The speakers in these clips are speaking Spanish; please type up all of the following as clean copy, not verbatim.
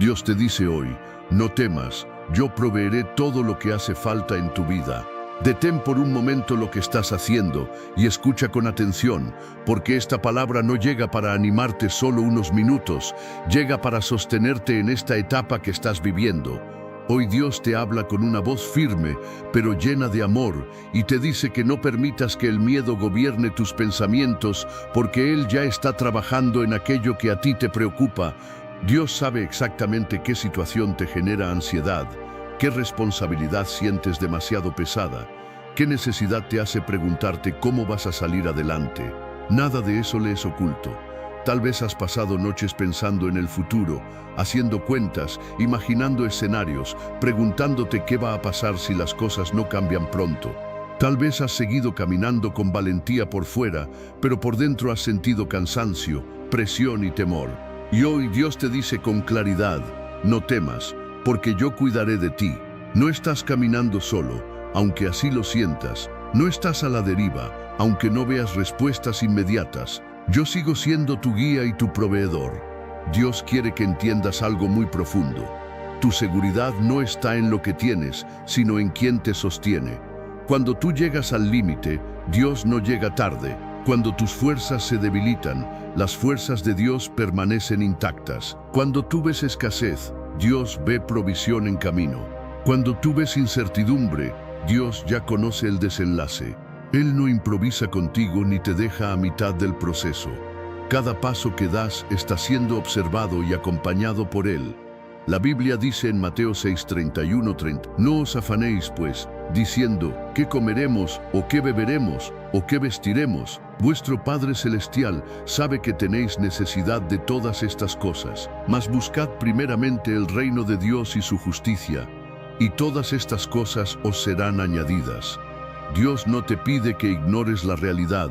Dios te dice hoy, no temas, yo proveeré todo lo que hace falta en tu vida. Detén por un momento lo que estás haciendo y escucha con atención, porque esta palabra no llega para animarte solo unos minutos, llega para sostenerte en esta etapa que estás viviendo. Hoy Dios te habla con una voz firme, pero llena de amor, y te dice que no permitas que el miedo gobierne tus pensamientos, porque Él ya está trabajando en aquello que a ti te preocupa. Dios sabe exactamente qué situación te genera ansiedad, qué responsabilidad sientes demasiado pesada, qué necesidad te hace preguntarte cómo vas a salir adelante. Nada de eso le es oculto. Tal vez has pasado noches pensando en el futuro, haciendo cuentas, imaginando escenarios, preguntándote qué va a pasar si las cosas no cambian pronto. Tal vez has seguido caminando con valentía por fuera, pero por dentro has sentido cansancio, presión y temor. Y hoy Dios te dice con claridad, no temas, porque yo cuidaré de ti. No estás caminando solo, aunque así lo sientas. No estás a la deriva, aunque no veas respuestas inmediatas. Yo sigo siendo tu guía y tu proveedor. Dios quiere que entiendas algo muy profundo. Tu seguridad no está en lo que tienes, sino en quien te sostiene. Cuando tú llegas al límite, Dios no llega tarde. Cuando tus fuerzas se debilitan, las fuerzas de Dios permanecen intactas. Cuando tú ves escasez, Dios ve provisión en camino. Cuando tú ves incertidumbre, Dios ya conoce el desenlace. Él no improvisa contigo ni te deja a mitad del proceso. Cada paso que das está siendo observado y acompañado por Él. La Biblia dice en Mateo 6:31-30, no os afanéis pues, diciendo, ¿qué comeremos, o qué beberemos, o qué vestiremos? Vuestro Padre Celestial sabe que tenéis necesidad de todas estas cosas. Mas buscad primeramente el reino de Dios y su justicia, y todas estas cosas os serán añadidas. Dios no te pide que ignores la realidad,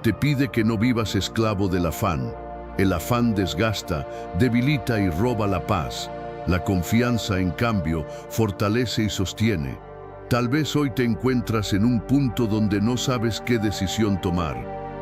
te pide que no vivas esclavo del afán. El afán desgasta, debilita y roba la paz. La confianza, en cambio, fortalece y sostiene. Tal vez hoy te encuentras en un punto donde no sabes qué decisión tomar.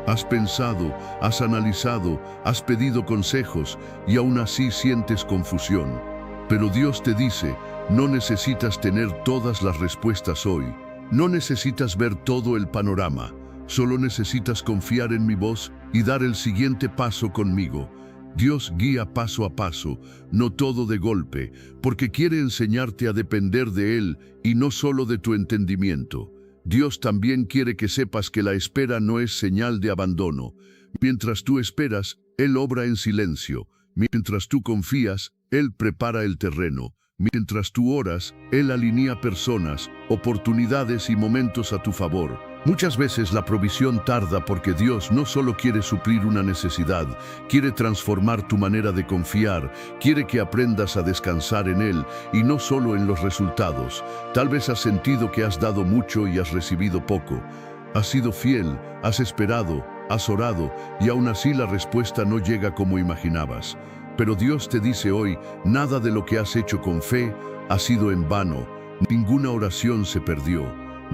Has pensado, has analizado, has pedido consejos y aún así sientes confusión. Pero Dios te dice, no necesitas tener todas las respuestas hoy. No necesitas ver todo el panorama, solo necesitas confiar en mi voz y dar el siguiente paso conmigo. Dios guía paso a paso, no todo de golpe, porque quiere enseñarte a depender de Él y no solo de tu entendimiento. Dios también quiere que sepas que la espera no es señal de abandono. Mientras tú esperas, Él obra en silencio. Mientras tú confías, Él prepara el terreno. Mientras tú oras, Él alinea personas, oportunidades y momentos a tu favor. Muchas veces la provisión tarda porque Dios no solo quiere suplir una necesidad, quiere transformar tu manera de confiar, quiere que aprendas a descansar en Él y no solo en los resultados. Tal vez has sentido que has dado mucho y has recibido poco. Has sido fiel, has esperado, has orado y aún así la respuesta no llega como imaginabas. Pero Dios te dice hoy, nada de lo que has hecho con fe ha sido en vano. Ninguna oración se perdió,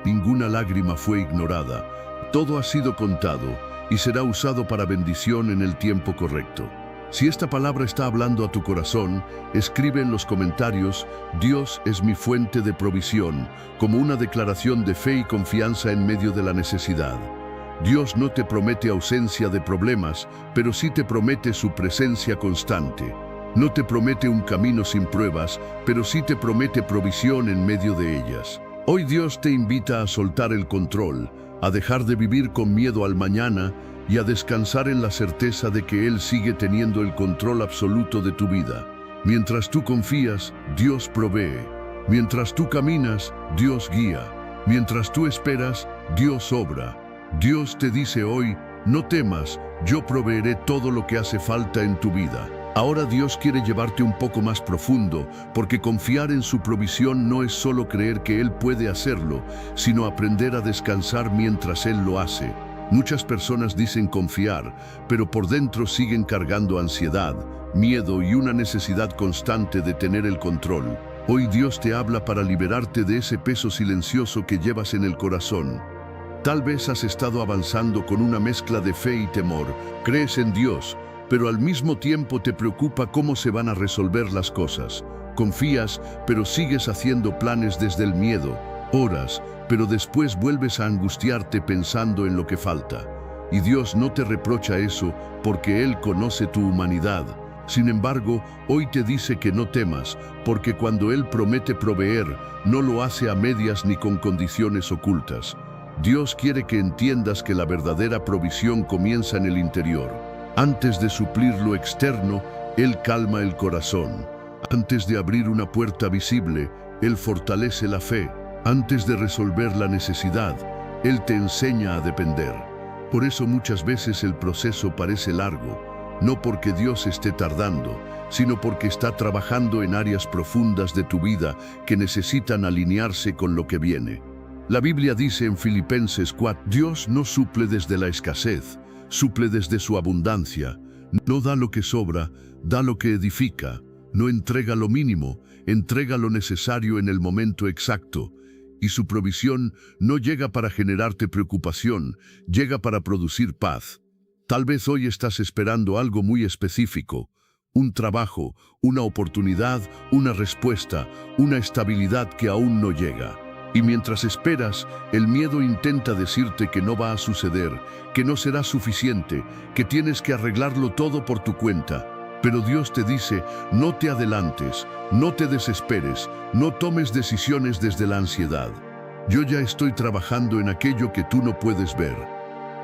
ninguna lágrima fue ignorada. Todo ha sido contado y será usado para bendición en el tiempo correcto. Si esta palabra está hablando a tu corazón, escribe en los comentarios, Dios es mi fuente de provisión, como una declaración de fe y confianza en medio de la necesidad. Dios no te promete ausencia de problemas, pero sí te promete su presencia constante. No te promete un camino sin pruebas, pero sí te promete provisión en medio de ellas. Hoy Dios te invita a soltar el control, a dejar de vivir con miedo al mañana y a descansar en la certeza de que Él sigue teniendo el control absoluto de tu vida. Mientras tú confías, Dios provee. Mientras tú caminas, Dios guía. Mientras tú esperas, Dios obra. Dios te dice hoy, no temas, yo proveeré todo lo que hace falta en tu vida. Ahora Dios quiere llevarte un poco más profundo, porque confiar en su provisión no es solo creer que Él puede hacerlo, sino aprender a descansar mientras Él lo hace. Muchas personas dicen confiar, pero por dentro siguen cargando ansiedad, miedo y una necesidad constante de tener el control. Hoy Dios te habla para liberarte de ese peso silencioso que llevas en el corazón. Tal vez has estado avanzando con una mezcla de fe y temor. Crees en Dios, pero al mismo tiempo te preocupa cómo se van a resolver las cosas. Confías, pero sigues haciendo planes desde el miedo. Oras, pero después vuelves a angustiarte pensando en lo que falta. Y Dios no te reprocha eso porque Él conoce tu humanidad. Sin embargo, hoy te dice que no temas, porque cuando Él promete proveer, no lo hace a medias ni con condiciones ocultas. Dios quiere que entiendas que la verdadera provisión comienza en el interior. Antes de suplir lo externo, Él calma el corazón. Antes de abrir una puerta visible, Él fortalece la fe. Antes de resolver la necesidad, Él te enseña a depender. Por eso muchas veces el proceso parece largo, no porque Dios esté tardando, sino porque está trabajando en áreas profundas de tu vida que necesitan alinearse con lo que viene. La Biblia dice en Filipenses 4, Dios no suple desde la escasez, suple desde su abundancia. No da lo que sobra, da lo que edifica. No entrega lo mínimo, entrega lo necesario en el momento exacto. Y su provisión no llega para generarte preocupación, llega para producir paz. Tal vez hoy estás esperando algo muy específico, un trabajo, una oportunidad, una respuesta, una estabilidad que aún no llega. Y mientras esperas, el miedo intenta decirte que no va a suceder, que no será suficiente, que tienes que arreglarlo todo por tu cuenta. Pero Dios te dice, no te adelantes, no te desesperes, no tomes decisiones desde la ansiedad. Yo ya estoy trabajando en aquello que tú no puedes ver.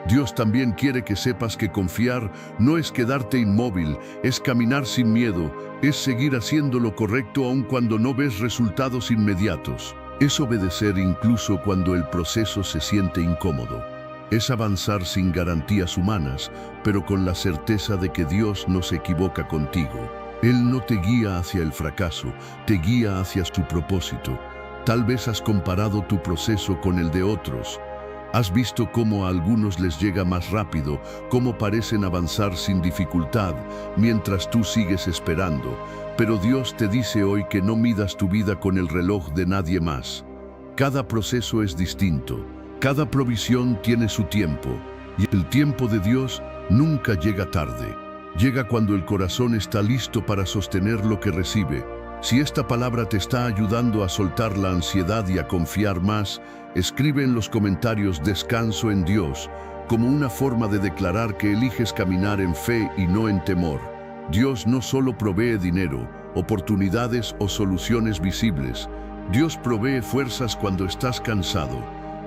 Dios también quiere que sepas que confiar no es quedarte inmóvil, es caminar sin miedo, es seguir haciendo lo correcto aun cuando no ves resultados inmediatos. Es obedecer incluso cuando el proceso se siente incómodo. Es avanzar sin garantías humanas, pero con la certeza de que Dios no se equivoca contigo. Él no te guía hacia el fracaso, te guía hacia su propósito. Tal vez has comparado tu proceso con el de otros. Has visto cómo a algunos les llega más rápido, cómo parecen avanzar sin dificultad, mientras tú sigues esperando. Pero Dios te dice hoy que no midas tu vida con el reloj de nadie más. Cada proceso es distinto, cada provisión tiene su tiempo, y el tiempo de Dios nunca llega tarde. Llega cuando el corazón está listo para sostener lo que recibe. Si esta palabra te está ayudando a soltar la ansiedad y a confiar más, escribe en los comentarios "Descanso en Dios", como una forma de declarar que eliges caminar en fe y no en temor. Dios no solo provee dinero, oportunidades o soluciones visibles. Dios provee fuerzas cuando estás cansado,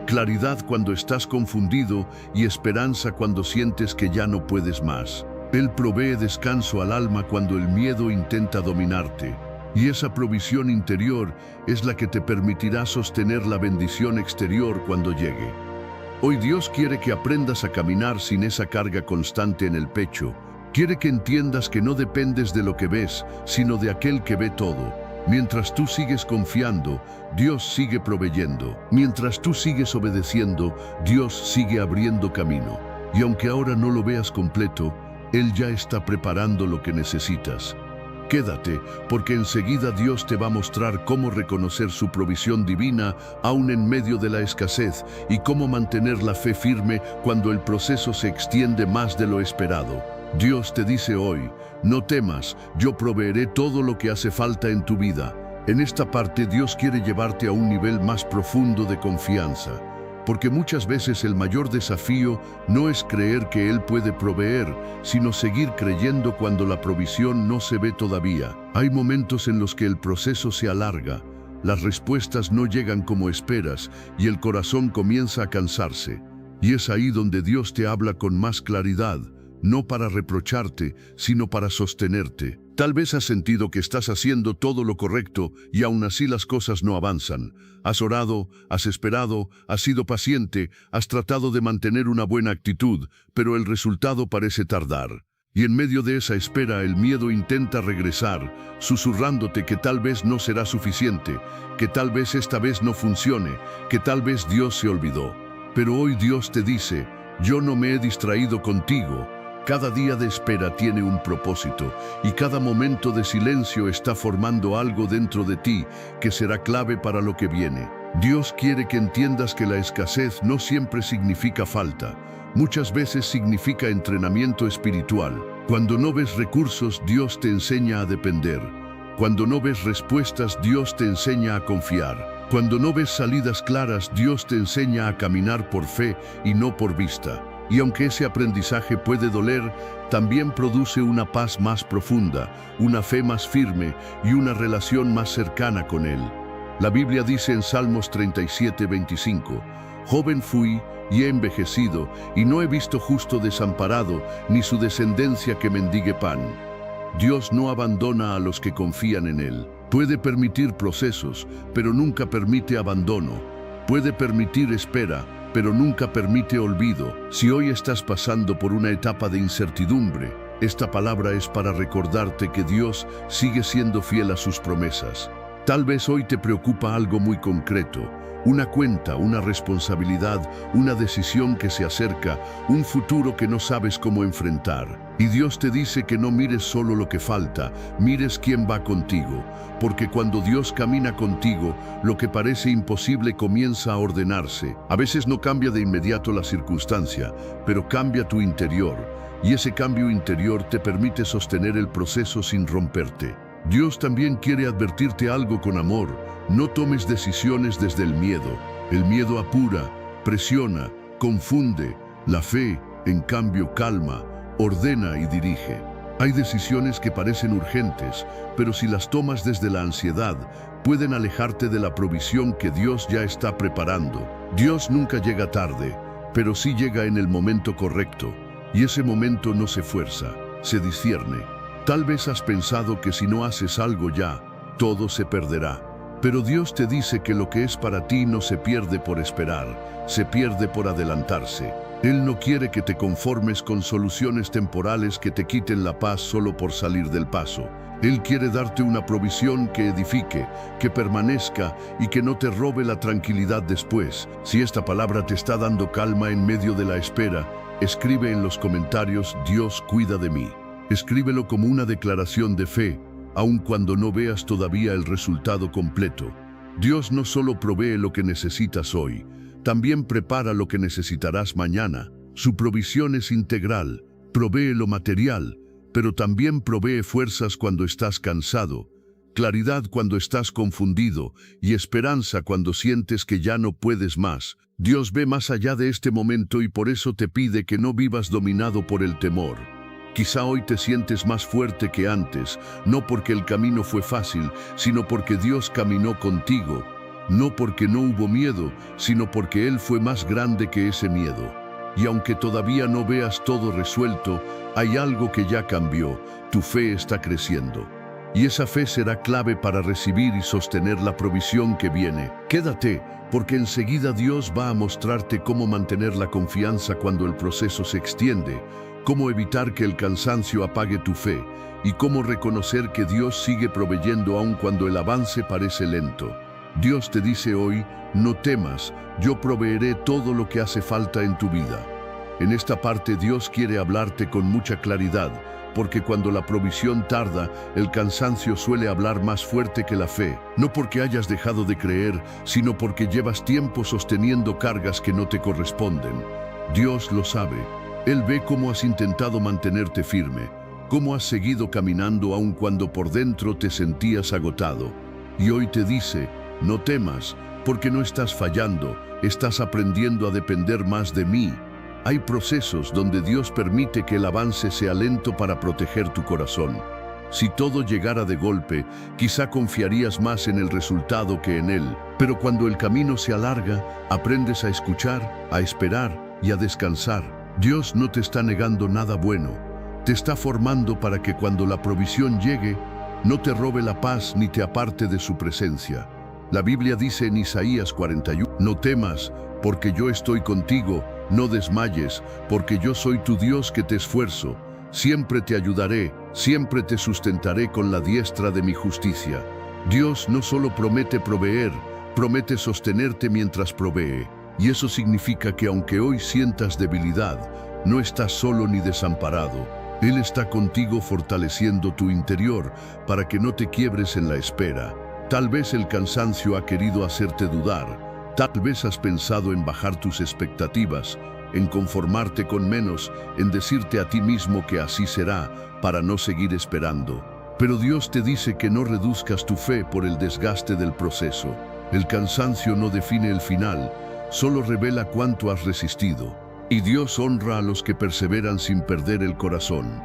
claridad cuando estás confundido y esperanza cuando sientes que ya no puedes más. Él provee descanso al alma cuando el miedo intenta dominarte. Y esa provisión interior es la que te permitirá sostener la bendición exterior cuando llegue. Hoy Dios quiere que aprendas a caminar sin esa carga constante en el pecho. Quiere que entiendas que no dependes de lo que ves, sino de aquel que ve todo. Mientras tú sigues confiando, Dios sigue proveyendo. Mientras tú sigues obedeciendo, Dios sigue abriendo camino. Y aunque ahora no lo veas completo, Él ya está preparando lo que necesitas. Quédate, porque enseguida Dios te va a mostrar cómo reconocer su provisión divina aún en medio de la escasez y cómo mantener la fe firme cuando el proceso se extiende más de lo esperado. Dios te dice hoy, no temas, yo proveeré todo lo que hace falta en tu vida. En esta parte Dios quiere llevarte a un nivel más profundo de confianza. Porque muchas veces el mayor desafío no es creer que Él puede proveer, sino seguir creyendo cuando la provisión no se ve todavía. Hay momentos en los que el proceso se alarga, las respuestas no llegan como esperas y el corazón comienza a cansarse. Y es ahí donde Dios te habla con más claridad, no para reprocharte, sino para sostenerte. Tal vez has sentido que estás haciendo todo lo correcto y aún así las cosas no avanzan. Has orado, has esperado, has sido paciente, has tratado de mantener una buena actitud, pero el resultado parece tardar. Y en medio de esa espera el miedo intenta regresar, susurrándote que tal vez no será suficiente, que tal vez esta vez no funcione, que tal vez Dios se olvidó. Pero hoy Dios te dice, yo no me he distraído contigo. Cada día de espera tiene un propósito y cada momento de silencio está formando algo dentro de ti que será clave para lo que viene. Dios quiere que entiendas que la escasez no siempre significa falta. Muchas veces significa entrenamiento espiritual. Cuando no ves recursos, Dios te enseña a depender. Cuando no ves respuestas, Dios te enseña a confiar. Cuando no ves salidas claras, Dios te enseña a caminar por fe y no por vista. Y aunque ese aprendizaje puede doler, también produce una paz más profunda, una fe más firme y una relación más cercana con Él. La Biblia dice en Salmos 37:25, «Joven fui y he envejecido, y no he visto justo desamparado, ni su descendencia que mendigue pan». Dios no abandona a los que confían en Él. Puede permitir procesos, pero nunca permite abandono. Puede permitir espera, pero nunca permite olvido. Si hoy estás pasando por una etapa de incertidumbre, esta palabra es para recordarte que Dios sigue siendo fiel a sus promesas. Tal vez hoy te preocupa algo muy concreto, una cuenta, una responsabilidad, una decisión que se acerca, un futuro que no sabes cómo enfrentar. Y Dios te dice que no mires solo lo que falta, mires quién va contigo, porque cuando Dios camina contigo, lo que parece imposible comienza a ordenarse. A veces no cambia de inmediato la circunstancia, pero cambia tu interior, y ese cambio interior te permite sostener el proceso sin romperte. Dios también quiere advertirte algo con amor. No tomes decisiones desde el miedo. El miedo apura, presiona, confunde. La fe, en cambio, calma, ordena y dirige. Hay decisiones que parecen urgentes, pero si las tomas desde la ansiedad, pueden alejarte de la provisión que Dios ya está preparando. Dios nunca llega tarde, pero sí llega en el momento correcto, y ese momento no se fuerza, se discierne. Tal vez has pensado que si no haces algo ya, todo se perderá. Pero Dios te dice que lo que es para ti no se pierde por esperar, se pierde por adelantarse. Él no quiere que te conformes con soluciones temporales que te quiten la paz solo por salir del paso. Él quiere darte una provisión que edifique, que permanezca y que no te robe la tranquilidad después. Si esta palabra te está dando calma en medio de la espera, escribe en los comentarios: Dios cuida de mí. Escríbelo como una declaración de fe, aun cuando no veas todavía el resultado completo. Dios no solo provee lo que necesitas hoy, también prepara lo que necesitarás mañana. Su provisión es integral, provee lo material, pero también provee fuerzas cuando estás cansado, claridad cuando estás confundido y esperanza cuando sientes que ya no puedes más. Dios ve más allá de este momento y por eso te pide que no vivas dominado por el temor. Quizá hoy te sientes más fuerte que antes, no porque el camino fue fácil, sino porque Dios caminó contigo. No porque no hubo miedo, sino porque Él fue más grande que ese miedo. Y aunque todavía no veas todo resuelto, hay algo que ya cambió. Tu fe está creciendo. Y esa fe será clave para recibir y sostener la provisión que viene. Quédate, porque enseguida Dios va a mostrarte cómo mantener la confianza cuando el proceso se extiende, cómo evitar que el cansancio apague tu fe y cómo reconocer que Dios sigue proveyendo aun cuando el avance parece lento. Dios te dice hoy: no temas, yo proveeré todo lo que hace falta en tu vida. En esta parte Dios quiere hablarte con mucha claridad, porque cuando la provisión tarda, el cansancio suele hablar más fuerte que la fe. No porque hayas dejado de creer, sino porque llevas tiempo sosteniendo cargas que no te corresponden. Dios lo sabe. Él ve cómo has intentado mantenerte firme, cómo has seguido caminando aun cuando por dentro te sentías agotado. Y hoy te dice: no temas, porque no estás fallando, estás aprendiendo a depender más de mí. Hay procesos donde Dios permite que el avance sea lento para proteger tu corazón. Si todo llegara de golpe, quizá confiarías más en el resultado que en Él. Pero cuando el camino se alarga, aprendes a escuchar, a esperar y a descansar. Dios no te está negando nada bueno. Te está formando para que cuando la provisión llegue, no te robe la paz ni te aparte de su presencia. La Biblia dice en Isaías 41, no temas, porque yo estoy contigo, no desmayes, porque yo soy tu Dios que te esfuerzo. Siempre te ayudaré, siempre te sustentaré con la diestra de mi justicia. Dios no solo promete proveer, promete sostenerte mientras provee. Y eso significa que aunque hoy sientas debilidad, no estás solo ni desamparado. Él está contigo fortaleciendo tu interior para que no te quiebres en la espera. Tal vez el cansancio ha querido hacerte dudar. Tal vez has pensado en bajar tus expectativas, en conformarte con menos, en decirte a ti mismo que así será, para no seguir esperando. Pero Dios te dice que no reduzcas tu fe por el desgaste del proceso. El cansancio no define el final, solo revela cuánto has resistido. Y Dios honra a los que perseveran sin perder el corazón.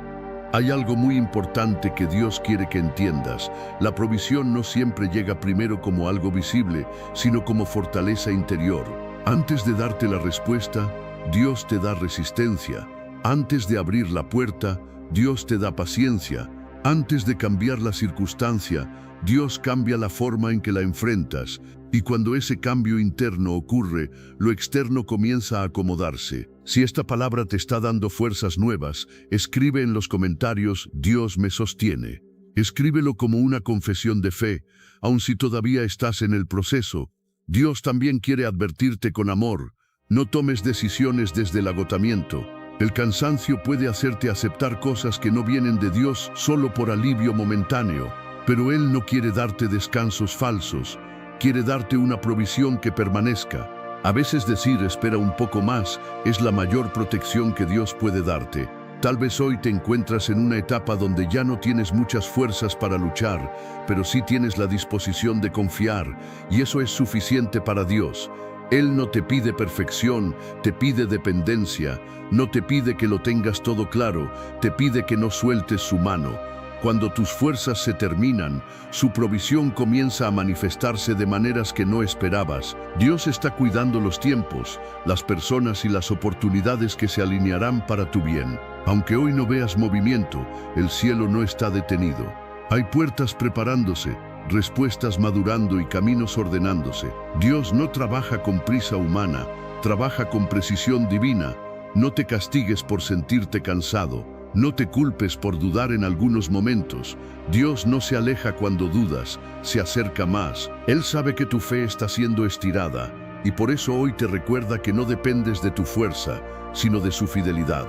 Hay algo muy importante que Dios quiere que entiendas. La provisión no siempre llega primero como algo visible, sino como fortaleza interior. Antes de darte la respuesta, Dios te da resistencia. Antes de abrir la puerta, Dios te da paciencia. Antes de cambiar la circunstancia, Dios cambia la forma en que la enfrentas. Y cuando ese cambio interno ocurre, lo externo comienza a acomodarse. Si esta palabra te está dando fuerzas nuevas, escribe en los comentarios: Dios me sostiene. Escríbelo como una confesión de fe, aun si todavía estás en el proceso. Dios también quiere advertirte con amor: no tomes decisiones desde el agotamiento. El cansancio puede hacerte aceptar cosas que no vienen de Dios solo por alivio momentáneo, pero Él no quiere darte descansos falsos, quiere darte una provisión que permanezca. A veces decir espera un poco más es la mayor protección que Dios puede darte. Tal vez hoy te encuentras en una etapa donde ya no tienes muchas fuerzas para luchar, pero sí tienes la disposición de confiar, y eso es suficiente para Dios. Él no te pide perfección, te pide dependencia. No te pide que lo tengas todo claro, te pide que no sueltes su mano. Cuando tus fuerzas se terminan, su provisión comienza a manifestarse de maneras que no esperabas. Dios está cuidando los tiempos, las personas y las oportunidades que se alinearán para tu bien. Aunque hoy no veas movimiento, el cielo no está detenido. Hay puertas preparándose, respuestas madurando y caminos ordenándose. Dios no trabaja con prisa humana, trabaja con precisión divina. No te castigues por sentirte cansado. No te culpes por dudar en algunos momentos. Dios no se aleja cuando dudas, se acerca más. Él sabe que tu fe está siendo estirada, y por eso hoy te recuerda que no dependes de tu fuerza, sino de su fidelidad.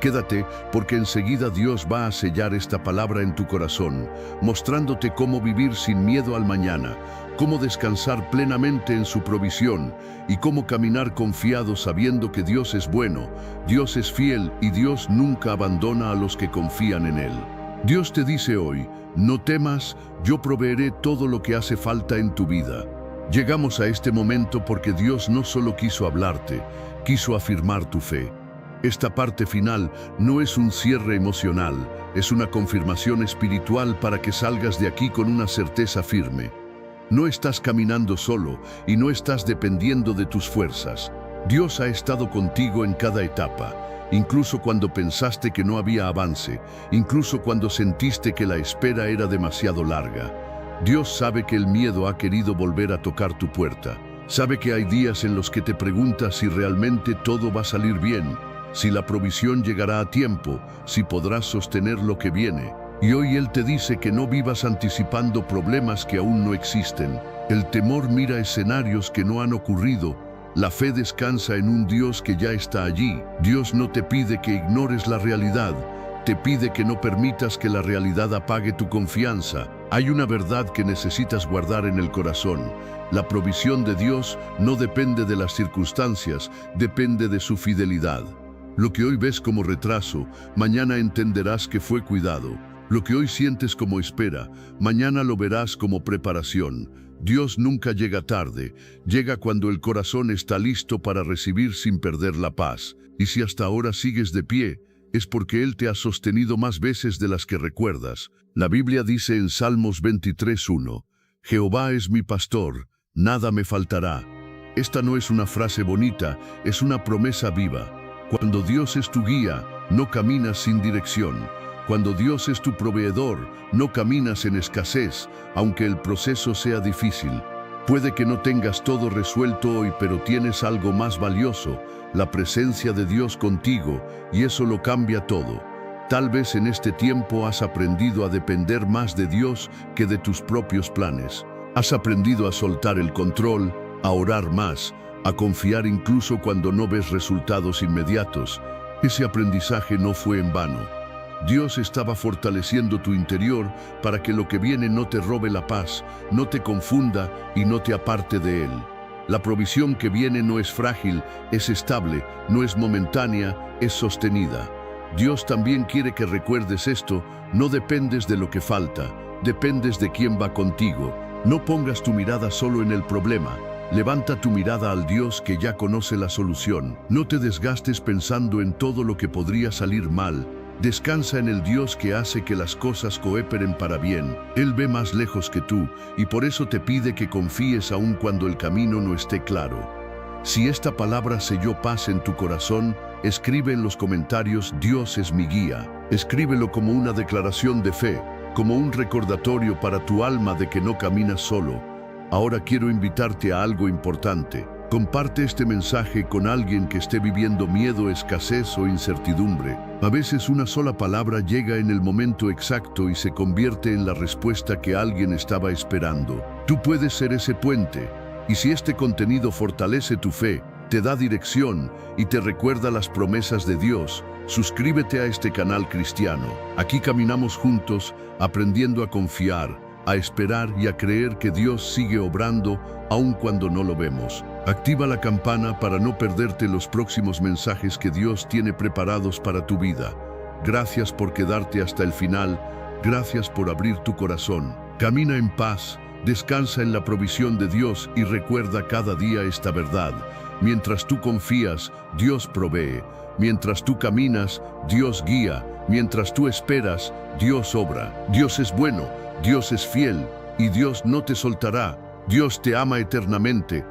Quédate, porque enseguida Dios va a sellar esta palabra en tu corazón, mostrándote cómo vivir sin miedo al mañana, cómo descansar plenamente en su provisión y cómo caminar confiado sabiendo que Dios es bueno, Dios es fiel y Dios nunca abandona a los que confían en Él. Dios te dice hoy: no temas, yo proveeré todo lo que hace falta en tu vida. Llegamos a este momento porque Dios no solo quiso hablarte, quiso afirmar tu fe. Esta parte final no es un cierre emocional, es una confirmación espiritual para que salgas de aquí con una certeza firme. No estás caminando solo y no estás dependiendo de tus fuerzas. Dios ha estado contigo en cada etapa, incluso cuando pensaste que no había avance, incluso cuando sentiste que la espera era demasiado larga. Dios sabe que el miedo ha querido volver a tocar tu puerta. Sabe que hay días en los que te preguntas si realmente todo va a salir bien, si la provisión llegará a tiempo, si podrás sostener lo que viene. Y hoy Él te dice que no vivas anticipando problemas que aún no existen. El temor mira escenarios que no han ocurrido. La fe descansa en un Dios que ya está allí. Dios no te pide que ignores la realidad, te pide que no permitas que la realidad apague tu confianza. Hay una verdad que necesitas guardar en el corazón. La provisión de Dios no depende de las circunstancias, depende de su fidelidad. Lo que hoy ves como retraso, mañana entenderás que fue cuidado. Lo que hoy sientes como espera, mañana lo verás como preparación. Dios nunca llega tarde, llega cuando el corazón está listo para recibir sin perder la paz. Y si hasta ahora sigues de pie, es porque Él te ha sostenido más veces de las que recuerdas. La Biblia dice en Salmos 23:1, Jehová es mi pastor, nada me faltará. Esta no es una frase bonita, es una promesa viva. Cuando Dios es tu guía, no caminas sin dirección. Cuando Dios es tu proveedor, no caminas en escasez, aunque el proceso sea difícil. Puede que no tengas todo resuelto hoy, pero tienes algo más valioso, la presencia de Dios contigo, y eso lo cambia todo. Tal vez en este tiempo has aprendido a depender más de Dios que de tus propios planes. Has aprendido a soltar el control, a orar más, a confiar incluso cuando no ves resultados inmediatos. Ese aprendizaje no fue en vano. Dios estaba fortaleciendo tu interior para que lo que viene no te robe la paz, no te confunda y no te aparte de Él. La provisión que viene no es frágil, es estable, no es momentánea, es sostenida. Dios también quiere que recuerdes esto: no dependes de lo que falta, dependes de quién va contigo. No pongas tu mirada solo en el problema. Levanta tu mirada al Dios que ya conoce la solución. No te desgastes pensando en todo lo que podría salir mal. Descansa en el Dios que hace que las cosas cooperen para bien. Él ve más lejos que tú y por eso te pide que confíes aun cuando el camino no esté claro. Si esta palabra selló paz en tu corazón, escribe en los comentarios: Dios es mi guía. Escríbelo como una declaración de fe, como un recordatorio para tu alma de que no caminas solo. Ahora quiero invitarte a algo importante. Comparte este mensaje con alguien que esté viviendo miedo, escasez o incertidumbre. A veces una sola palabra llega en el momento exacto y se convierte en la respuesta que alguien estaba esperando. Tú puedes ser ese puente. Y si este contenido fortalece tu fe, te da dirección y te recuerda las promesas de Dios, suscríbete a este canal cristiano. Aquí caminamos juntos, aprendiendo a confiar, a esperar y a creer que Dios sigue obrando aun cuando no lo vemos. Activa la campana para no perderte los próximos mensajes que Dios tiene preparados para tu vida. Gracias por quedarte hasta el final. Gracias por abrir tu corazón. Camina en paz, descansa en la provisión de Dios y recuerda cada día esta verdad: mientras tú confías, Dios provee. Mientras tú caminas, Dios guía. Mientras tú esperas, Dios obra. Dios es bueno, Dios es fiel y Dios no te soltará. Dios te ama eternamente.